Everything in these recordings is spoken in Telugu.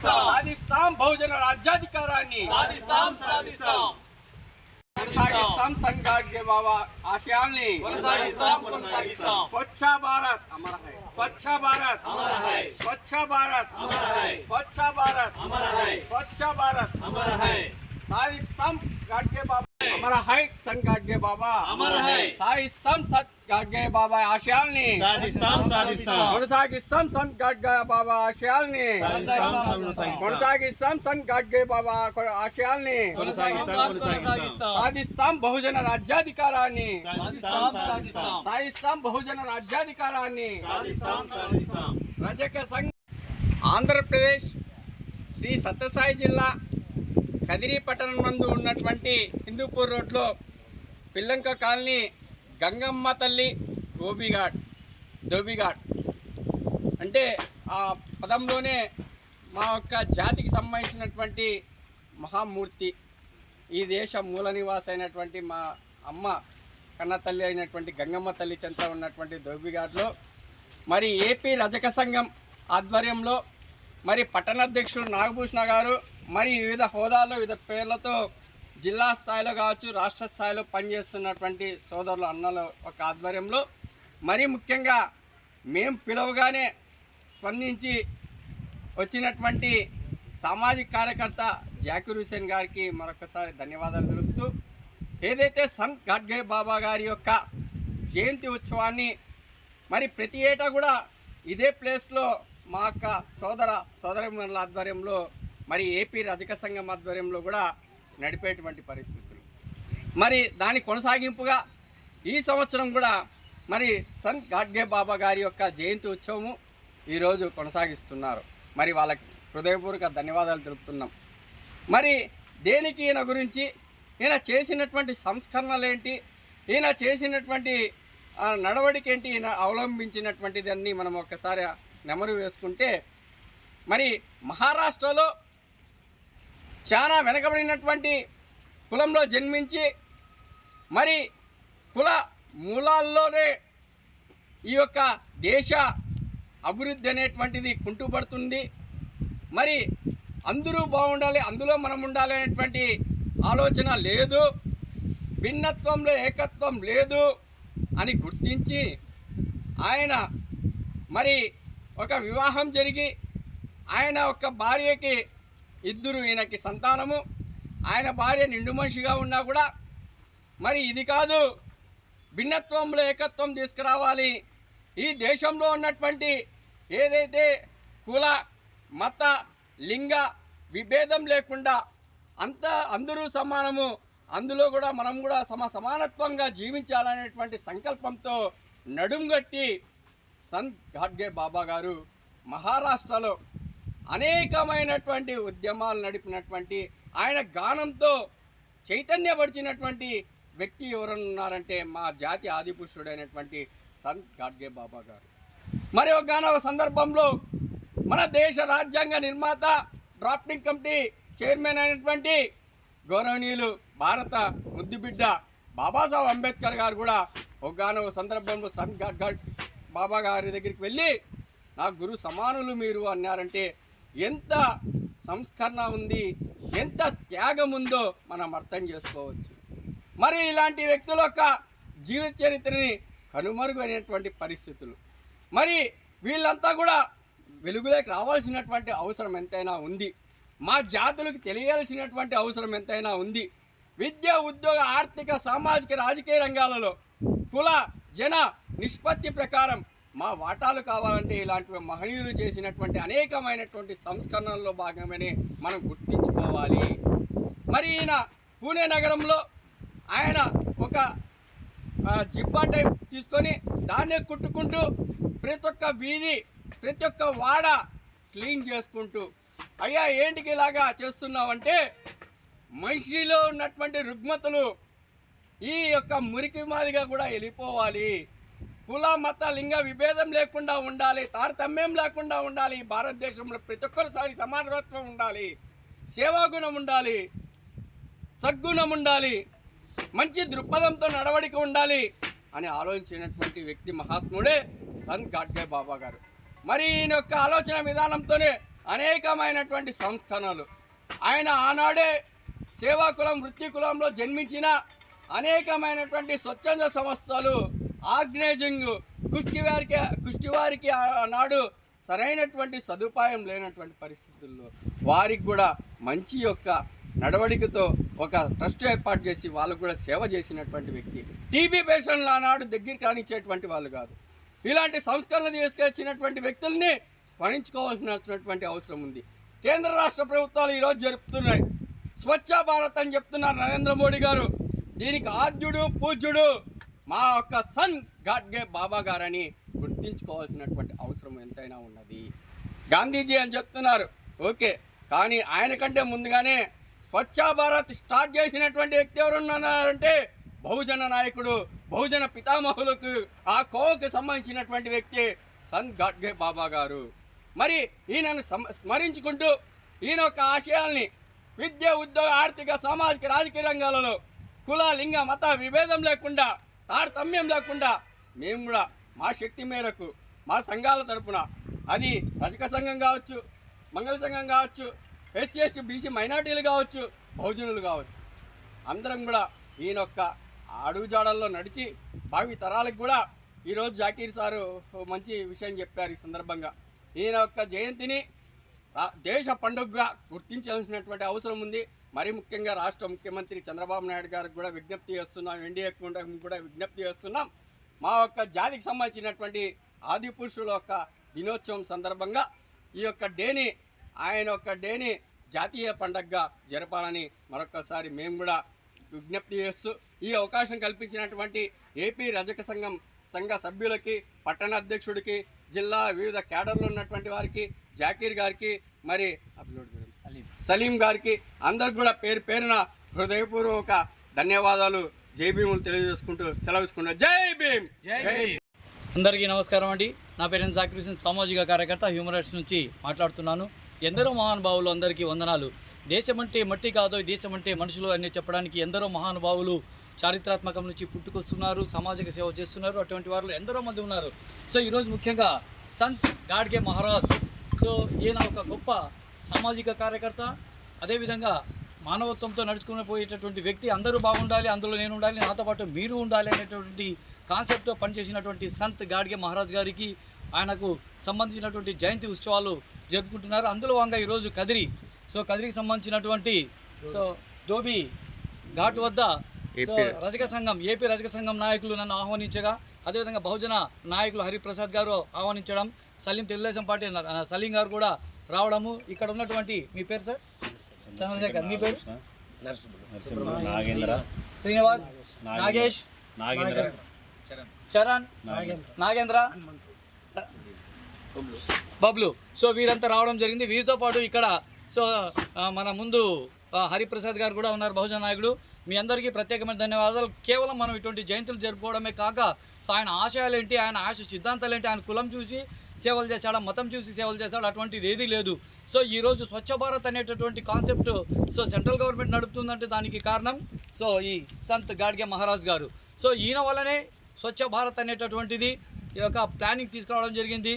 సాధిస్తాం బహుజన రాజ్యాధికారాన్ని కొనసాగిస్తాం సంఘ్ గాడ్గే బాబా ఆశయాల్ని కొనసాగిస్తాం స్వచ్ఛ భారత్ అమర హై స్వచ్ఛ భారత్ అమర హై స్వచ్ఛ భారత్ అమర హై స్వచ్ఛ భారత్ అమర హై స్వచ్ఛ భారత్ అమర హై సాధిస్తాం గాడ్గే బాబా అమర హై సంఘ్ గాడ్గే బాబా అమర హై సాధిస్తాం గాడ్గే బాబా ఆశయాల్ని కొనసాగిస్తాం సంఘ్ గాడ్గే బాబా ఆశయాల్ని కొనసాగిస్తాం సంఘ్ గాడ్గే బాబా ఆశయాల్ని సాధిస్తాం బహుజన రాజ్యాధికారాన్ని సాధిస్తాం బహుజన రాజ్యాధికారాన్ని రజక సంఘ్ ఆంధ్రప్రదేశ్ శ్రీ సత్యసాయి జిల్లా కదిరి పట్టణం నందు ఉన్నటువంటి హిందూపూర్ రోడ్లో పిల్లంక కాలనీ గంగమ్మ తల్లి ధోబిఘాట్ అంటే ఆ పదంలోనే మా యొక్క జాతికి సంబంధించినటువంటి మహామూర్తి ఈ దేశ మూల నివాస అయినటువంటి మా అమ్మ కన్న తల్లి అయినటువంటి గంగమ్మ తల్లి చెంత ఉన్నటువంటి ధోబిఘాట్లో మరి ఏపీ రజక సంఘం ఆధ్వర్యంలో మరి పట్టణాధ్యక్షుడు నాగభూషణ గారు మరి వివిధ హోదాల్లో వివిధ పేర్లతో జిల్లా స్థాయిలో కావచ్చు రాష్ట్ర స్థాయిలో పనిచేస్తున్నటువంటి సోదరులు అన్నల ఒక ఆధ్వర్యంలో మరి ముఖ్యంగా మేము పిలవగానే స్పందించి వచ్చినటువంటి సామాజిక కార్యకర్త జాకీర్ హుసేన్ గారికి మరొకసారి ధన్యవాదాలు తెలుపుతూ ఏదైతే సంఘ్ గాడ్గే బాబా గారి యొక్క జయంతి ఉత్సవాన్ని మరి ప్రతి ఏటా కూడా ఇదే ప్లేస్లో మా యొక్క సోదరమణుల ఆధ్వర్యంలో మరి ఏపీ రజక సంఘం ఆధ్వర్యంలో కూడా నడిపేటువంటి పరిస్థితులు మరి దాని కొనసాగింపుగా ఈ సంవత్సరం కూడా మరి సంఘ్ గాడ్గే బాబా గారి యొక్క జయంతి ఉత్సవము ఈరోజు కొనసాగిస్తున్నారు. మరి వాళ్ళకి హృదయపూర్వక ధన్యవాదాలు తెలుపుతున్నాం. మరి దేనికి ఈయన గురించి, ఈయన చేసినటువంటి సంస్కరణలు ఏంటి, ఈయన చేసినటువంటి నడవడిక ఏంటి, ఈయన అవలంబించినటువంటిది అన్నీ మనం ఒక్కసారి నెమరు వేసుకుంటే మరి మహారాష్ట్రలో చాలా వెనకబడినటువంటి కులంలో జన్మించి మరి కుల మూలాల్లోనే ఈ యొక్క దేశ అభివృద్ధి అనేటువంటిది కుంటుపడుతుంది. మరి అందరూ బాగుండాలి, అందులో మనం ఉండాలి అనేటువంటి ఆలోచన లేదు, భిన్నత్వంలో ఏకత్వం లేదు అని గుర్తించి ఆయన మరి ఒక వివాహం జరిగి ఆయన ఒక భార్యకి ఇద్దరు ఈయనకి సంతానము, ఆయన భార్య నిండు మనిషిగా ఉన్నా కూడా మరి ఇది కాదు, భిన్నత్వంలో ఏకత్వం తీసుకురావాలి, ఈ దేశంలో ఉన్నటువంటి ఏదైతే కుల మత లింగ విభేదం లేకుండా అందరూ సమానము, అందులో కూడా మనం కూడా సమానత్వంగా జీవించాలనేటువంటి సంకల్పంతో నడుంగట్టి సంఘ్ గాడ్గే బాబా గారు మహారాష్ట్రలో అనేకమైనటువంటి ఉద్యమాలు నడిపినటువంటి, ఆయన గానంతో చైతన్యపరిచినటువంటి వ్యక్తి ఎవరున్నారంటే మా జాతి ఆదిపురుషుడైనటువంటి సంఘ్ గాడ్గే బాబా గారు. మరి ఒక సందర్భంలో మన దేశ రాజ్యాంగ నిర్మాత డ్రాఫ్టింగ్ కమిటీ చైర్మన్ అయినటువంటి గౌరవనీయులు భారత ముద్దుబిడ్డ బాబాసాహెబ్ అంబేద్కర్ గారు కూడా ఒక సందర్భంలో సంఘ్ గాడ్గే బాబా గారి దగ్గరికి వెళ్ళి నా గురు సమానులు మీరు అన్నారంటే ఎంత సంస్కరణ ఉంది, ఎంత త్యాగం ఉందో మనం అర్థం చేసుకోవచ్చు. మరి ఇలాంటి వ్యక్తుల యొక్క జీవిత చరిత్రని కనుమరుగైనటువంటి పరిస్థితులు, మరి వీళ్ళంతా కూడా వెలుగులోకి రావాల్సినటువంటి అవసరం ఎంతైనా ఉంది, మా జాతులకు తెలియాల్సినటువంటి అవసరం ఎంతైనా ఉంది. విద్య, ఉద్యోగ, ఆర్థిక, సామాజిక, రాజకీయ రంగాలలో కుల జన నిష్పత్తి ప్రకారం మా వాటాలు కావాలంటే ఇలాంటి మహనీయులు చేసినటువంటి అనేకమైనటువంటి సంస్కరణల్లో భాగమని మనం గుర్తించుకోవాలి. మరి ఈయన పూణే నగరంలో ఆయన ఒక జిబ్బా టైప్ తీసుకొని దాన్నే కుట్టుకుంటూ ప్రతి ఒక్క వీధి ప్రతి ఒక్క వాడ క్లీన్ చేసుకుంటూ, అయ్యా ఏంటికి ఇలాగా చేస్తున్నావంటే మనిషిలో ఉన్నటువంటి రుగ్మతలు ఈ యొక్క మురికి మాదిగా కూడా వెళ్ళిపోవాలి, కుల మత లింగ విభేదం లేకుండా ఉండాలి, తారతమ్యం లేకుండా ఉండాలి, భారతదేశంలో ప్రతి ఒక్కరిసారి సమానత్వం ఉండాలి, సేవాగుణం ఉండాలి, సద్గుణం ఉండాలి, మంచి దృక్పథంతో నడవడిక ఉండాలి, అని ఆలోచించినటువంటి వ్యక్తి మహాత్ముడే సంత్ గాడ్గే బాబా గారు. మరి ఈయన యొక్క ఆలోచన విధానంతోనే అనేకమైనటువంటి సంస్కరణలు, ఆయన ఆనాడే సేవాకులం వృత్తి కులంలో జన్మించిన అనేకమైనటువంటి స్వచ్ఛంద సంస్థలు, ఆర్గనైజింగ్, కుష్టివారికి ఆనాడు సరైనటువంటి సదుపాయం లేనటువంటి పరిస్థితుల్లో వారికి కూడా మంచి యొక్క నడవడికతో ఒక ట్రస్ట్ ఏర్పాటు చేసి వాళ్ళకు కూడా సేవ చేసినటువంటి వ్యక్తి. టీబీ పేషెంట్లు ఆనాడు దగ్గరికి రానిచ్చేటువంటి వాళ్ళు కాదు. ఇలాంటి సంస్కరణలు తీసుకొచ్చినటువంటి వ్యక్తుల్ని స్మరించుకోవాల్సినటువంటి అవసరం ఉంది. కేంద్ర రాష్ట్ర ప్రభుత్వాలు ఈరోజు జరుపుతున్నాయి స్వచ్ఛ భారత్ అని చెప్తున్నారు నరేంద్ర మోడీ గారు. దీనికి ఆద్యుడు పూజ్యుడు మా యొక్క సంత్ గాడ్గే బాబా గారని గుర్తించుకోవాల్సినటువంటి అవసరం ఎంతైనా ఉన్నది. గాంధీజీ అని చెప్తున్నారు, ఓకే, కానీ ఆయన కంటే ముందుగానే స్వచ్ఛ భారత్ స్టార్ట్ చేసినటువంటి వ్యక్తి ఎవరున్నారంటే బహుజన నాయకుడు, బహుజన పితామహులకు ఆ కోవకు సంబంధించినటువంటి వ్యక్తి సంత్ గాడ్గే బాబా గారు. మరి ఈయనను స్మరించుకుంటూ ఈయన యొక్క ఆశయాల్ని విద్య, ఉద్యోగ, ఆర్థిక, సామాజిక, రాజకీయ రంగాలలో కుల, లింగ, మత విభేదం లేకుండా, తారతమ్యం లేకుండా మేము కూడా మా శక్తి మేరకు మా సంఘాల తరపున, అది రజక సంఘం కావచ్చు, మంగళ సంఘం కావచ్చు, ఎస్సీ ఎస్టీ బీసీ మైనార్టీలు కావచ్చు, బహుజనులు కావచ్చు, అందరం కూడా ఈయన యొక్క అడుగుజాడల్లో నడిచి భావి తరాలకు కూడా ఈరోజు జాకీర్ సారు మంచి విషయం చెప్పారు. ఈ సందర్భంగా ఈయన యొక్క జయంతిని దేశ పండుగగా గుర్తించాల్సినటువంటి అవసరం ఉంది. మరీ ముఖ్యంగా రాష్ట్ర ముఖ్యమంత్రి చంద్రబాబు నాయుడు గారికి కూడా విజ్ఞప్తి చేస్తున్నాం, ఎన్డీఏ కూడా విజ్ఞప్తి చేస్తున్నాం. మా యొక్క జాతికి సంబంధించినటువంటి ఆది పురుషుల యొక్క దినోత్సవం సందర్భంగా ఈ యొక్క డేని, ఆయన యొక్క డేని జాతీయ పండుగగా జరపాలని మరొకసారి మేము కూడా విజ్ఞప్తి చేస్తూ, ఈ అవకాశం కల్పించినటువంటి ఏపీ రజక సంఘ సభ్యులకి, పట్టణ అధ్యక్షుడికి, జిల్లా వివిధ క్యాడర్లు ఉన్నటువంటి వారికి, జాకీర్ గారికి, మరి సలీం గారికి, అందరికి కూడా పేరు పేరున హృదయపూర్వక ధన్యవాదాలు, జై భీములు తెలియజేసుకుంటూ సెలవుకుంటూ జై భీమ్. అందరికీ నమస్కారం అండి. నా పేరు జాకీర్ హుస్సేన్, సామాజిక కార్యకర్త, హ్యూమన్ రైట్స్ నుంచి మాట్లాడుతున్నాను. ఎందరో మహానుభావులు అందరికీ వందనాలు. దేశమంటే మట్టి కాదు, దేశమంటే మనుషులు అని చెప్పడానికి ఎందరో మహానుభావులు చారిత్రాత్మకం నుంచి పుట్టుకొస్తున్నారు, సామాజిక సేవ చేస్తున్నారు. అటువంటి వారు ఎందరో మంది ఉన్నారు. సో ఈరోజు ముఖ్యంగా సంత్ గాడ్గే మహారాజ్, సో ఈయన ఒక గొప్ప సామాజిక కార్యకర్త, అదేవిధంగా మానవత్వంతో నడుచుకుని పోయేటటువంటి వ్యక్తి. అందరూ బాగుండాలి, అందులో నేను ఉండాలి, నాతో పాటు మీరు ఉండాలి అనేటటువంటి కాన్సెప్ట్తో పనిచేసినటువంటి సంత్ గాడ్గే మహారాజ్ గారికి, ఆయనకు సంబంధించినటువంటి జయంతి ఉత్సవాలు జరుపుకుంటున్నారు. అందులో భాగంగా ఈరోజు కదిరికి సంబంధించినటువంటి ధోబీ ఘాట్ వద్ద ఏపీ రజక సంఘం నాయకులు నన్ను ఆహ్వానించగా, అదేవిధంగా బహుజన నాయకులు హరిప్రసాద్ గారు ఆహ్వానించడం, తెలుగుదేశం పార్టీ సలీం గారు కూడా రావడము, ఇక్కడ ఉన్నటువంటి మీ పేరు సార్ చంద్రశేఖర్, మీ పేరు శ్రీనివాస్, నాగేష్, చరణ్, నాగేంద్ర, బబ్లు, సో వీరంతా రావడం జరిగింది. వీరితో పాటు ఇక్కడ మన ముందు హరిప్రసాద్ గారు కూడా ఉన్నారు, బహుజన నాయకుడు. మీ అందరికీ ప్రత్యేకమైన ధన్యవాదాలు. కేవలం మనం ఇటువంటి జయంతులు జరుపుకోవడమే కాక, సో ఆయన ఆశయాలు ఏంటి, ఆయన ఆశ సిద్ధాంతాలు ఏంటి, ఆయన కులం చూసి సేవలు చేశాడు, మతం చూసి సేవలు చేశాడు, అటువంటిది ఏదీ లేదు. సో ఈరోజు స్వచ్ఛ భారత్ అనేటటువంటి కాన్సెప్ట్ సెంట్రల్ గవర్నమెంట్ నడుపుతుందంటే దానికి కారణం ఈ సంత్ గాడ్గే మహారాజ్ గారు. సో ఈయన వల్లనే స్వచ్ఛ భారత్ అనేటటువంటిది ఈ యొక్క ప్లానింగ్ తీసుకురావడం జరిగింది.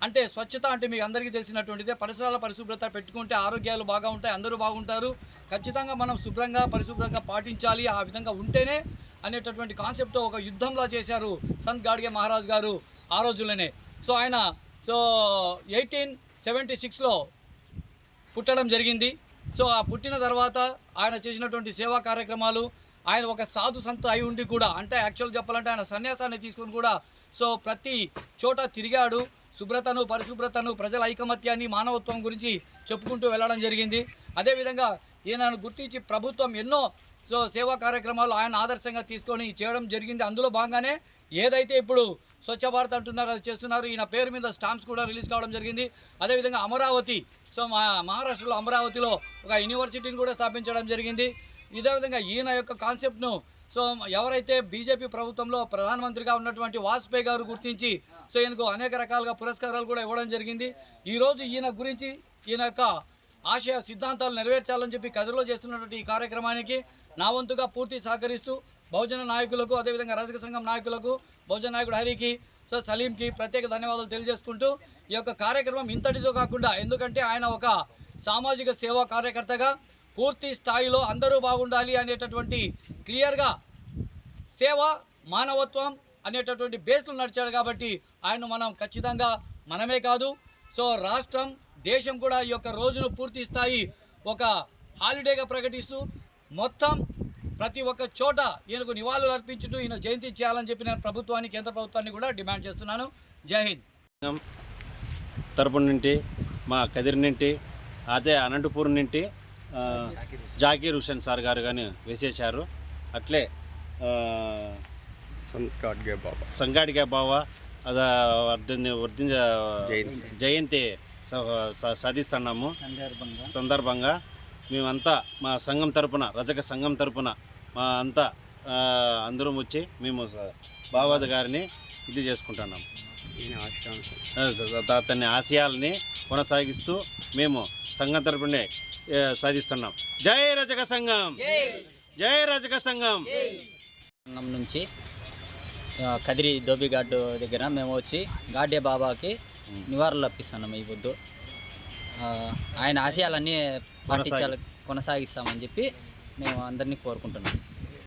అంటే స్వచ్ఛత అంటే మీకు అందరికీ తెలిసినటువంటిదే. పరిసరాల పరిశుభ్రత పెట్టుకుంటే ఆరోగ్యాలు బాగా ఉంటాయి, అందరూ బాగుంటారు. ఖచ్చితంగా మనం శుభ్రంగా పరిశుభ్రంగా పాటించాలి, ఆ విధంగా ఉంటేనే అనేటటువంటి కాన్సెప్ట్తో ఒక యుద్ధంలా చేశారు సంత్ గాడ్గే మహారాజ్ గారు ఆ రోజుల్లోనే. సో ఆయన 1876లో పుట్టడం జరిగింది. సో ఆ పుట్టిన తర్వాత ఆయన చేసినటువంటి సేవా కార్యక్రమాలు, ఆయన ఒక సాధు సంత్ అయి ఉండి కూడా, అంటే యాక్చువల్ చెప్పాలంటే ఆయన సన్యాసాన్ని తీసుకుని కూడా ప్రతి చోట తిరిగాడు. శుభ్రతను, పరిశుభ్రతను, ప్రజల ఐకమత్యాన్ని, మానవత్వం గురించి చెప్పుకుంటూ వెళ్ళడం జరిగింది. అదేవిధంగా ఈయనను గుర్తించి ప్రభుత్వం ఎన్నో సేవా కార్యక్రమాలు ఆయన ఆదర్శంగా తీసుకొని చేయడం జరిగింది. అందులో భాగంగానే ఏదైతే ఇప్పుడు స్వచ్ఛ భారత్ అంటున్నారు అది చేస్తున్నారు. ఈయన పేరు మీద స్టాంప్స్ కూడా రిలీజ్ కావడం జరిగింది. అదేవిధంగా అమరావతి, మహారాష్ట్రలో అమరావతిలో ఒక యూనివర్సిటీని కూడా స్థాపించడం జరిగింది. ఇదే విధంగా ఈయన యొక్క కాన్సెప్ట్ను ఎవరైతే బీజేపీ ప్రభుత్వంలో ప్రధానమంత్రిగా ఉన్నటువంటి వాజ్పేయి గారు గుర్తించి ఈయనకు అనేక రకాలుగా పురస్కారాలు కూడా ఇవ్వడం జరిగింది. ఈరోజు ఈయన గురించి, ఈయన యొక్క ఆశయ సిద్ధాంతాలు నెరవేర్చాలని చెప్పి కదిరిలో చేస్తున్నటువంటి ఈ కార్యక్రమానికి నా వంతుగా పూర్తి సహకరిస్తూ బహుజన నాయకులకు, అదేవిధంగా రజక సంఘం నాయకులకు, బహుజన నాయకుడు హరికి, సో సలీంకి ప్రత్యేక ధన్యవాదాలు తెలియజేసుకుంటూ ఈ యొక్క కార్యక్రమం ఇంతటితో కాకుండా, ఎందుకంటే ఆయన ఒక సామాజిక సేవా కార్యకర్తగా పూర్తి స్థాయిలో అందరూ బాగుండాలి అనేటటువంటి క్లియర్గా సేవ, మానవత్వం అనేటటువంటి బేస్లో నడిచాడు కాబట్టి ఆయన మనం ఖచ్చితంగా మనమే కాదు, సో రాష్ట్రం, దేశం కూడా ఈ యొక్క రోజును పూర్తి స్థాయి ఒక హాలిడేగా ప్రకటిస్తూ మొత్తం ప్రతి ఒక్క చోట ఈయనకు నివాళులు అర్పించుతూ ఈయన జయంతి చేయాలని చెప్పి నేను ప్రభుత్వానికి, కేంద్ర ప్రభుత్వాన్ని కూడా డిమాండ్ చేస్తున్నాను. జై హింద్. తరపు నుండి మా కదిరి నుండి, అదే అనంతపూర్ నుండి జాకీర్ హుసేన్ సార్ గారు కానీ వేసేశారు. అట్లే సంగాడికే బావ అద వర్ధి జయంతి సాధిస్తున్నాము. సందర్భంగా మేమంతా మా సంఘం తరపున, రజక సంఘం తరపున మా అంతా అందరం వచ్చి మేము బావాద గారిని ఇది చేసుకుంటున్నాము. అతని ఆశయాలని కొనసాగిస్తూ మేము సంఘం తరపునే సాధిస్తున్నాం. జై రజక సంఘం, జై రజక సంఘం. సంఘం నుంచి కదిరి దోబిఘాట్ దగ్గర మేము వచ్చి గాడ్డే బాబాకి నివాళులు అర్పిస్తున్నాము. ఈ పొద్దు ఆయన ఆశయాలన్నీ పాటించాలి, కొనసాగిస్తామని చెప్పి మేము అందరినీ కోరుకుంటున్నాం.